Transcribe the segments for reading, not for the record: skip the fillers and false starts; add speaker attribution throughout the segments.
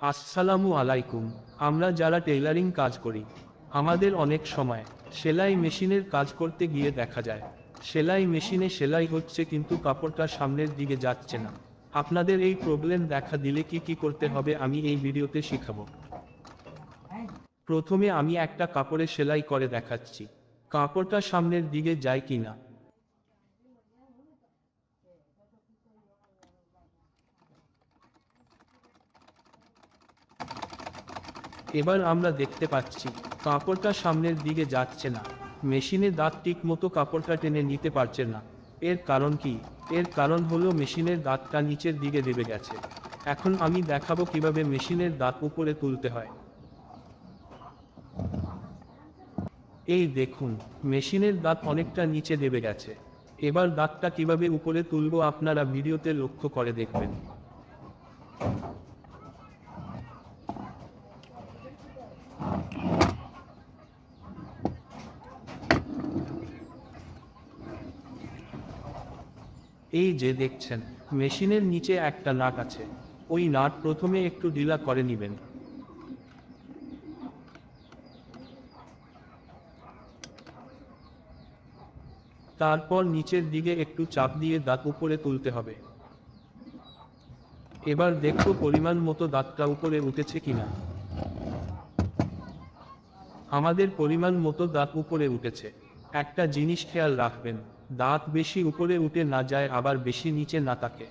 Speaker 1: আসসালামু আলাইকুম। আমরা যারা টেইলারিং কাজ করি, আমাদের অনেক সময় সেলাই মেশিনের কাজ করতে গিয়ে দেখা যায় সেলাই মেশিনে সেলাই হচ্ছে কিন্তু কাপড়টা সামনের দিকে যাচ্ছে না। আপনাদের এই প্রবলেম দেখা দিলে কি করতে হবে আমি এই ভিডিওতে শিখাবো। প্রথমে আমি একটা কাপড়ে সেলাই করে দেখাচ্ছি কাপড়টা সামনের দিকে যায় কিনা। এবার আমরা দেখতে পাচ্ছি কাপড়টা সামনের দিকে যাচ্ছে না। মেশিনে দাঁত ঠিক মতো কাপড়টা টেনে নিতে পারছে না। এর কারণ কি? এর কারণ হলো মেশিনের দাঁতটা নিচের দিকে দেবে গেছে। এখন আমি দেখাবো কিভাবে মেশিনের দাঁত উপরে তুলতে হয়। এই দেখুন, মেশিনের দাঁত অনেকটা নিচে দেবে গেছে। এবার দাঁতটা কিভাবে উপরে তুলবো আপনারা ভিডিওতে লক্ষ্য করে দেখবেন। এই যে দেখছেন, মেশিনের নিচে একটা নাট আছে। ওই নাট প্রথমে একটু ঢিলা করে নেবেন। তারপর নিচের দিকে একটু চাপ দিয়ে দাঁত উপরে তুলতে হবে। এবার দেখো পরিমাণ মতো দাঁতটা উপরে উঠেছে কিনা। আমাদের পরিমাণ মতো দাঁত উপরে উঠেছে। একটা জিনিস খেয়াল রাখবেন, দাঁত বেশি উপরে উঠে না যায় আবার বেশি নিচে না থাকে।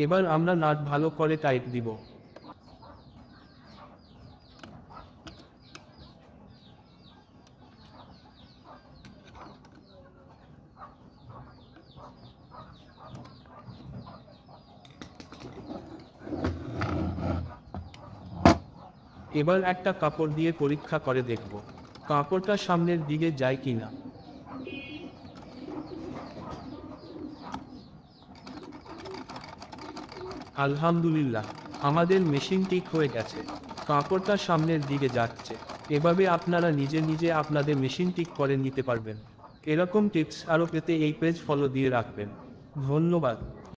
Speaker 1: এবার আমরা নাট ভালো করে টাইট দিব। এবার একটা কাপড় দিয়ে পরীক্ষা করে দেখব কাপড়টা সামনের দিকে যায় কিনা। আলহামদুলিল্লাহ, আমাদের মেশিন ঠিক হয়ে গেছে। কাপড়টা সামনের দিকে যাচ্ছে। এভাবে আপনারা নিজে নিজে আপনাদের মেশিন ঠিক করে নিতে পারবেন। এরকম টিপস আরও পেতে এই পেজ ফলো দিয়ে রাখবেন। ধন্যবাদ।